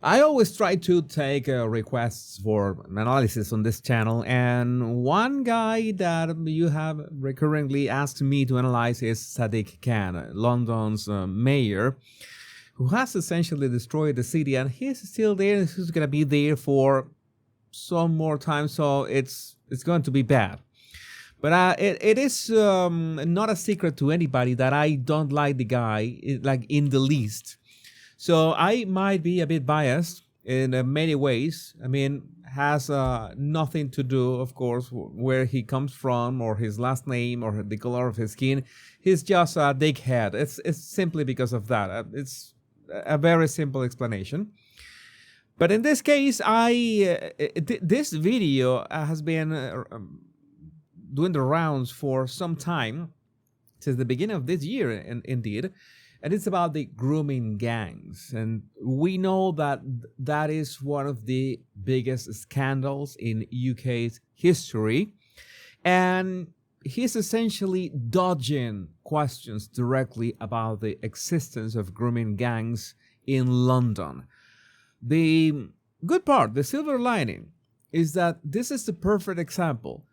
I always try to take requests for analysis on this channel, and one guy that you have recurrently asked me to analyze is Sadiq Khan, London's mayor, who has essentially destroyed the city, and he's still there. He's going to be there for some more time, so it's going to be bad. But it is not a secret to anybody that I don't like the guy, like in the least. So I might be a bit biased in many ways. I mean, has nothing to do, of course, where he comes from or his last name or the color of his skin. He's just a dickhead. It's simply because of that. It's a very simple explanation. But in this case, this video has been doing the rounds for some time, since the beginning of this year, indeed. And it's about the grooming gangs. And we know that that is one of the biggest scandals in UK's history. And he's essentially dodging questions directly about the existence of grooming gangs in London. The good part, the silver lining, is that this is the perfect example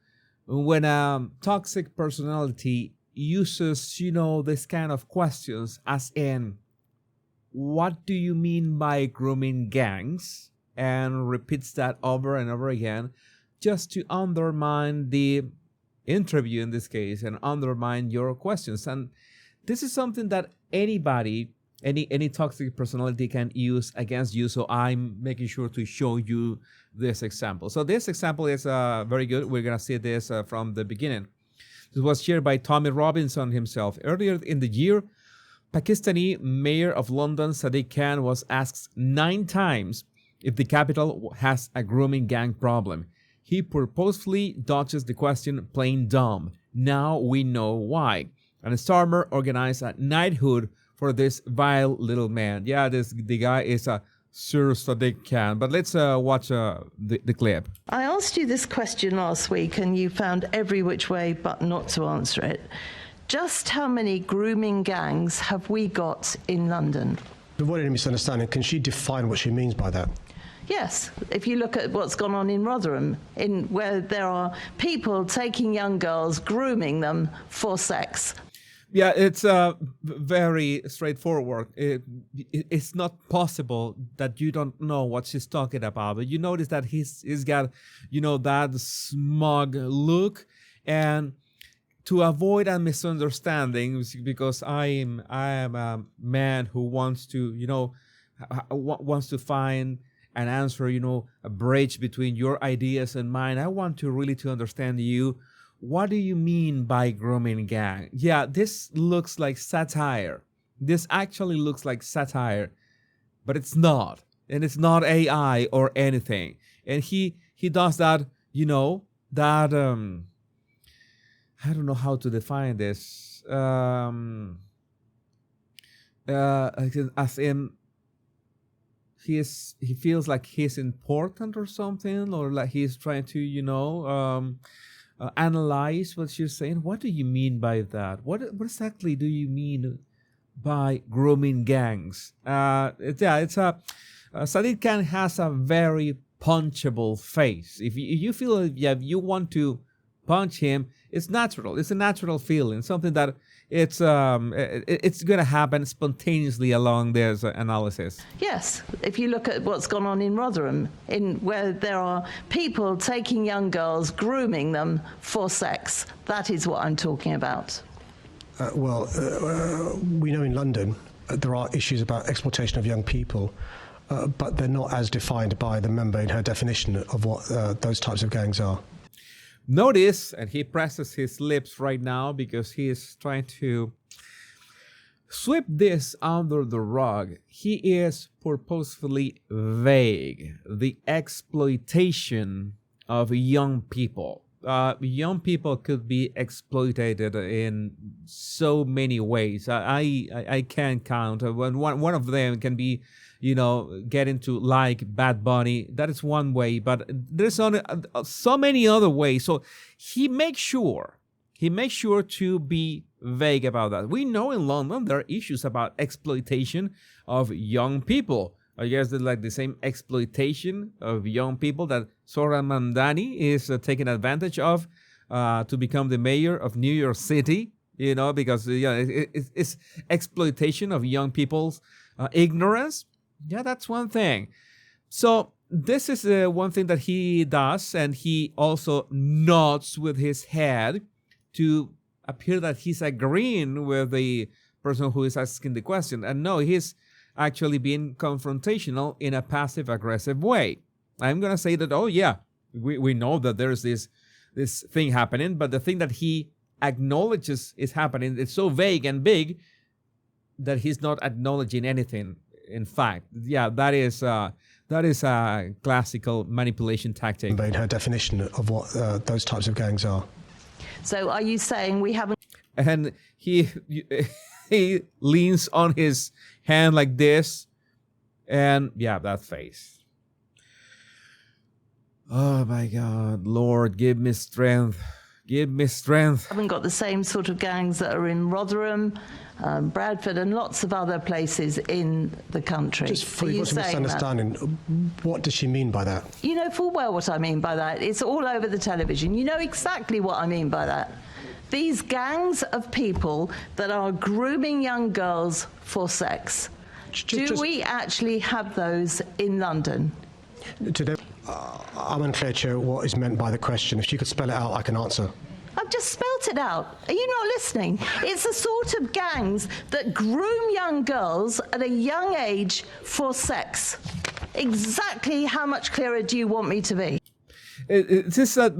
when a toxic personality uses, this kind of questions, as in, what do you mean by grooming gangs? And repeats that over and over again, just to undermine the interview in this case and undermine your questions. And this is something that anybody, any toxic personality can use against you. So I'm making sure to show you this example. So this example is very good. We're gonna see this from the beginning. This was shared by Tommy Robinson himself. Earlier in the year, Pakistani Mayor of London Sadiq Khan was asked 9 times if the capital has a grooming gang problem. He purposefully dodges the question plain dumb. Now we know why. And Starmer organized a knighthood for this vile little man. Yeah, the guy is a Sir Sadiq Khan. But let's watch the clip. I asked you this question last week and you found every which way but not to answer it. Just how many grooming gangs have we got in London? To avoid any misunderstanding, can she define what she means by that? Yes, if you look at what's gone on in Rotherham, where there are people taking young girls, grooming them for sex. Yeah, it's very straightforward. It's not possible that you don't know what she's talking about. But you notice that he's got, that smug look. And to avoid a misunderstanding, because I am a man who wants to, wants to find an answer, a bridge between your ideas and mine. I want to really to understand you. What do you mean by grooming gang? Yeah, this looks like satire. This actually looks like satire, but it's not. And it's not AI or anything. And he does that, that, I don't know how to define this. As in, he feels like he's important or something, or like he's trying to, analyze what you're saying. What do you mean by that? What exactly do you mean by grooming gangs? Sadiq Khan has a very punchable face. If you feel you want to punch him, it's natural. It's a natural feeling, something that it's going to happen spontaneously along this analysis. Yes, if you look at what's gone on in Rotherham, where there are people taking young girls, grooming them for sex. That is what I'm talking about. We know in London there are issues about exploitation of young people, but they're not as defined by the member in her definition of what those types of gangs are. Notice, and he presses his lips right now because he is trying to sweep this under the rug. He is purposefully vague. The exploitation of young people. Young people could be exploited in so many ways. I can't count. One of them can be, getting to like Bad Bunny. That is one way, but there's so many other ways. So he makes sure to be vague about that. We know in London there are issues about exploitation of young people. I guess that like the same exploitation of young people that Zohran Mamdani is taking advantage of to become the mayor of New York City. Because it's exploitation of young people's ignorance. Yeah, that's one thing. So this is one thing that he does, and he also nods with his head to appear that he's agreeing with the person who is asking the question. And no, he's actually being confrontational in a passive-aggressive way. I'm going to say that, oh yeah, we know that there's this thing happening, but the thing that he acknowledges is happening, it's so vague and big that he's not acknowledging anything. In fact, yeah, that is a classical manipulation tactic. Made her definition of what those types of gangs are. So are you saying we haven't... And he leans on his hand like this, and yeah, that face. Oh my God, Lord, give me strength. Give me strength. Haven't got the same sort of gangs that are in Rotherham, Bradford, and lots of other places in the country. Just for you misunderstanding, what does she mean by that? You know full well what I mean by that. It's all over the television. You know exactly what I mean by that. These gangs of people that are grooming young girls for sex. Do we actually have those in London? Today, I'm unclear, Chair, what is meant by the question. If you could spell it out, I can answer. I've just spelt it out. Are you not listening? It's the sort of gangs that groom young girls at a young age for sex. Exactly how much clearer do you want me to be? It's just that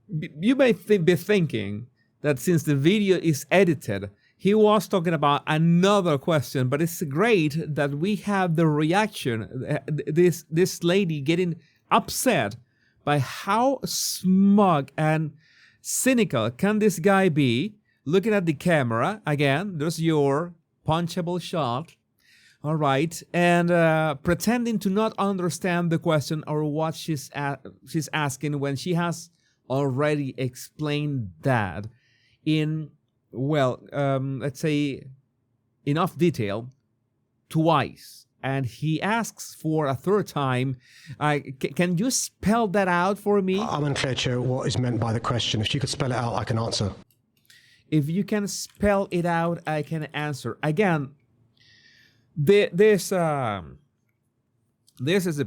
you may be thinking that since the video is edited, he was talking about another question, but it's great that we have the reaction, this lady getting upset by how smug and cynical can this guy be, looking at the camera. Again, there's your punchable shot, all right, and pretending to not understand the question or what she's asking when she has already explained that in, well, let's say enough detail twice. And he asks for a third time, can you spell that out for me? I'm unclear, Chair, what is meant by the question. If you could spell it out, I can answer. If you can spell it out, I can answer. Again, this is a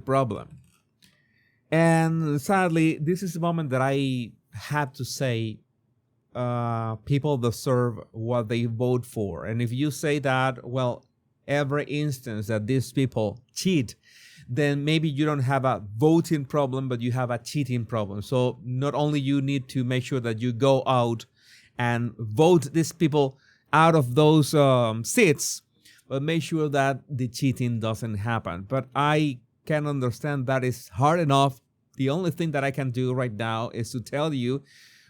problem. And sadly, this is the moment that I have to say, people deserve what they vote for. And if you say that, well, every instance that these people cheat, then maybe you don't have a voting problem, but you have a cheating problem. So not only you need to make sure that you go out and vote these people out of those seats, but make sure that the cheating doesn't happen. But I can understand that is hard enough. The only thing that I can do right now is to tell you,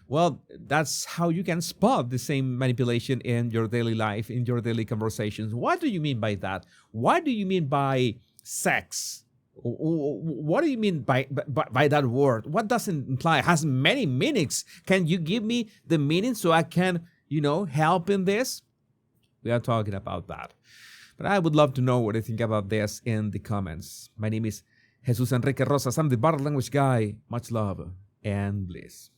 well, that's how you can spot the same manipulation in your daily life, in your daily conversations. What do you mean by that? What do you mean by sex? What do you mean by that word? What does it imply? It has many meanings. Can you give me the meaning so I can, help in this? We are talking about that. But I would love to know what you think about this in the comments. My name is Jesus Enrique Rosas. I'm the Bottle Language Guy. Much love and bliss.